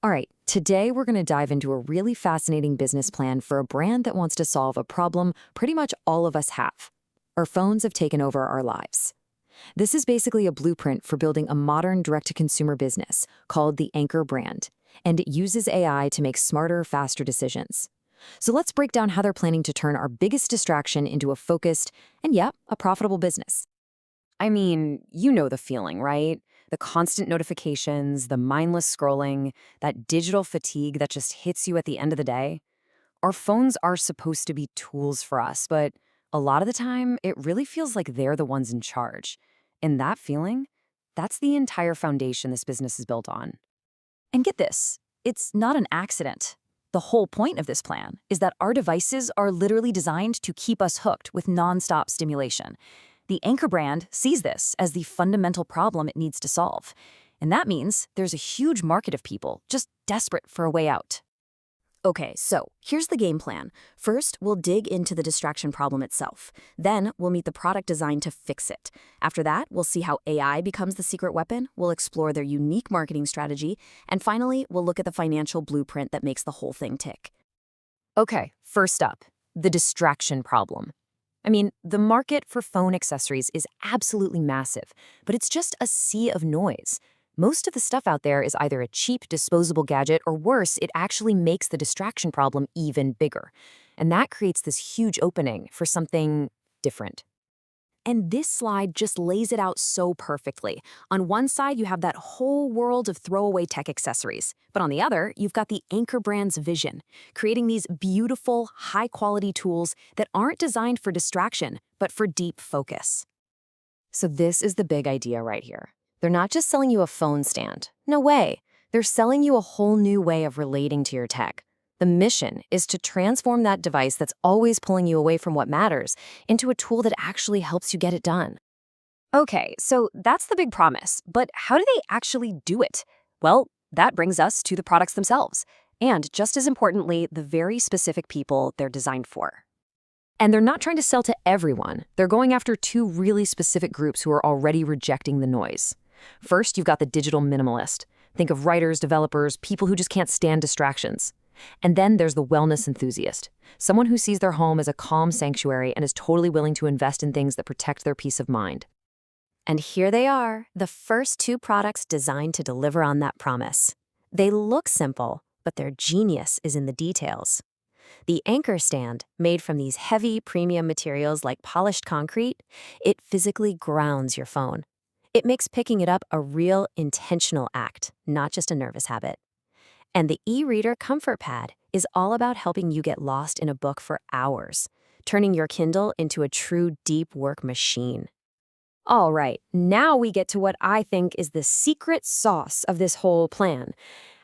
All right, today we're going to dive into a really fascinating business plan for a brand that wants to solve a problem pretty much all of us have. Our phones have taken over our lives. This is basically a blueprint for building a modern direct-to-consumer business called the Anchor brand, and it uses AI to make smarter, faster decisions. So let's break down how they're planning to turn our biggest distraction into a focused and, yeah, a profitable business. I mean, you know the feeling, right? The constant notifications, the mindless scrolling, that digital fatigue that just hits you at the end of the day. Our phones are supposed to be tools for us, but a lot of the time, it really feels like they're the ones in charge. And that feeling, that's the entire foundation this business is built on. And get this, it's not an accident. The whole point of this plan is that our devices are literally designed to keep us hooked with nonstop stimulation. The Anchor brand sees this as the fundamental problem it needs to solve. And that means there's a huge market of people just desperate for a way out. Okay, so here's the game plan. First, we'll dig into the distraction problem itself. Then, we'll meet the product design to fix it. After that, we'll see how AI becomes the secret weapon, we'll explore their unique marketing strategy, and finally, we'll look at the financial blueprint that makes the whole thing tick. Okay, first up, the distraction problem. I mean, the market for phone accessories is absolutely massive, but it's just a sea of noise. Most of the stuff out there is either a cheap, disposable gadget, or worse, it actually makes the distraction problem even bigger. And that creates this huge opening for something different. And this slide just lays it out so perfectly. On one side, you have that whole world of throwaway tech accessories. But on the other, you've got the Anchor brand's vision, creating these beautiful, high-quality tools that aren't designed for distraction, but for deep focus. So this is the big idea right here. They're not just selling you a phone stand. No way. They're selling you a whole new way of relating to your tech. The mission is to transform that device that's always pulling you away from what matters into a tool that actually helps you get it done. Okay, so that's the big promise, but how do they actually do it? Well, that brings us to the products themselves, and just as importantly, the very specific people they're designed for. And they're not trying to sell to everyone. They're going after two really specific groups who are already rejecting the noise. First, you've got the digital minimalist. Think of writers, developers, people who just can't stand distractions. And then there's the wellness enthusiast, someone who sees their home as a calm sanctuary and is totally willing to invest in things that protect their peace of mind. And here they are, the first two products designed to deliver on that promise. They look simple, but their genius is in the details. The Anchor stand, made from these heavy premium materials like polished concrete, it physically grounds your phone. It makes picking it up a real intentional act, not just a nervous habit. And the e-reader comfort pad is all about helping you get lost in a book for hours, turning your Kindle into a true deep work machine. All right, now we get to what I think is the secret sauce of this whole plan.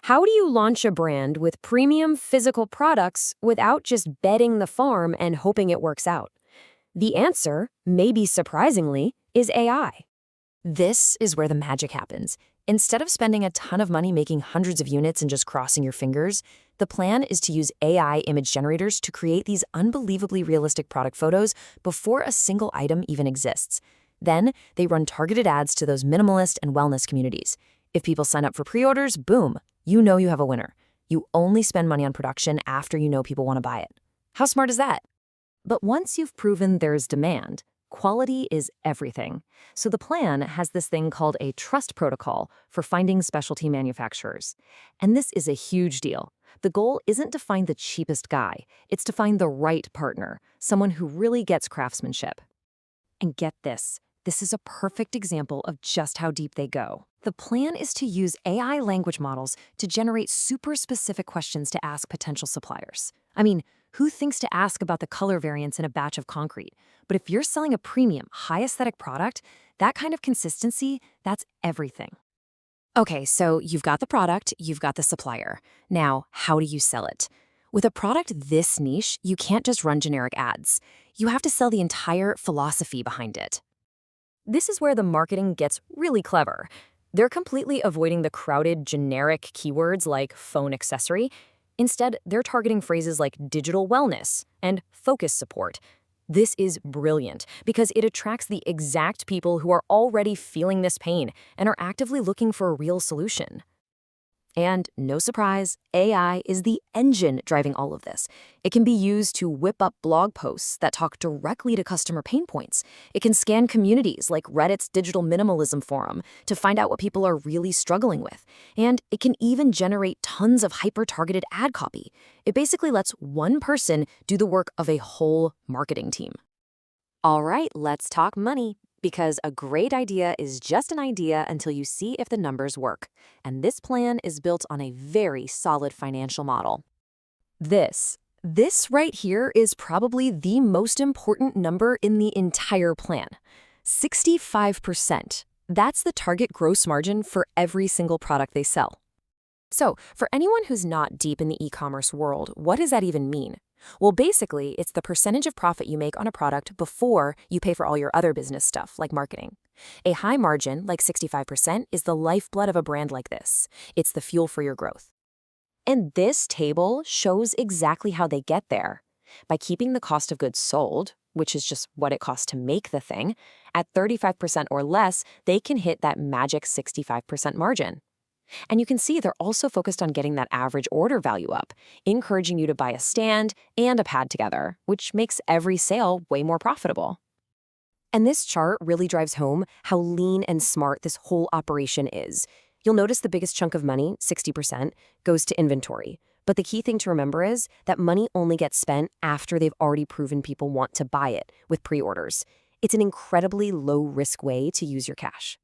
How do you launch a brand with premium physical products without just betting the farm and hoping it works out? The answer, maybe surprisingly, is AI. This is where the magic happens. Instead of spending a ton of money making hundreds of units and just crossing your fingers, the plan is to use AI image generators to create these unbelievably realistic product photos before a single item even exists. Then, they run targeted ads to those minimalist and wellness communities. If people sign up for pre-orders, boom, you know you have a winner. You only spend money on production after you know people want to buy it. How smart is that? But once you've proven there's demand, quality is everything. So the plan has this thing called a trust protocol for finding specialty manufacturers. And this is a huge deal. The goal isn't to find the cheapest guy. It's to find the right partner, someone who really gets craftsmanship. And get this. This is a perfect example of just how deep they go. The plan is to use AI language models to generate super specific questions to ask potential suppliers. I mean, who thinks to ask about the color variance in a batch of concrete? But if you're selling a premium, high aesthetic product, that kind of consistency, that's everything. Okay, so you've got the product, you've got the supplier. Now, how do you sell it? With a product this niche, you can't just run generic ads. You have to sell the entire philosophy behind it. This is where the marketing gets really clever. They're completely avoiding the crowded, generic keywords like phone accessory. Instead, they're targeting phrases like digital wellness and focus support. This is brilliant because it attracts the exact people who are already feeling this pain and are actively looking for a real solution. And no surprise, AI is the engine driving all of this. It can be used to whip up blog posts that talk directly to customer pain points. It can scan communities like Reddit's digital minimalism forum to find out what people are really struggling with. And it can even generate tons of hyper-targeted ad copy. It basically lets one person do the work of a whole marketing team. All right, let's talk money. Because a great idea is just an idea until you see if the numbers work. And this plan is built on a very solid financial model. This right here is probably the most important number in the entire plan. 65%. That's the target gross margin for every single product they sell. So, for anyone who's not deep in the e-commerce world, what does that even mean? Well, basically, it's the percentage of profit you make on a product before you pay for all your other business stuff, like marketing. A high margin, like 65%, is the lifeblood of a brand like this. It's the fuel for your growth. And this table shows exactly how they get there. By keeping the cost of goods sold, which is just what it costs to make the thing, at 35% or less, they can hit that magic 65% margin. And you can see they're also focused on getting that average order value up, encouraging you to buy a stand and a pad together, which makes every sale way more profitable. And this chart really drives home how lean and smart this whole operation is. You'll notice the biggest chunk of money, 60%, goes to inventory. But the key thing to remember is that money only gets spent after they've already proven people want to buy it with pre-orders. It's an incredibly low-risk way to use your cash.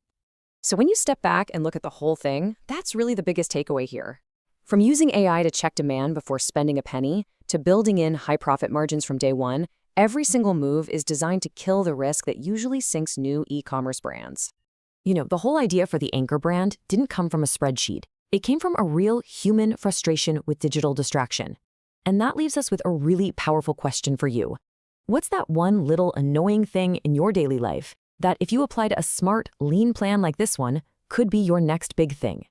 So when you step back and look at the whole thing, that's really the biggest takeaway here. From using AI to check demand before spending a penny, to building in high profit margins from day one, every single move is designed to kill the risk that usually sinks new e-commerce brands. You know, the whole idea for the Anchor brand didn't come from a spreadsheet. It came from a real human frustration with digital distraction. And that leaves us with a really powerful question for you. What's that one little annoying thing in your daily life that if you applied a smart, lean plan like this one, could be your next big thing?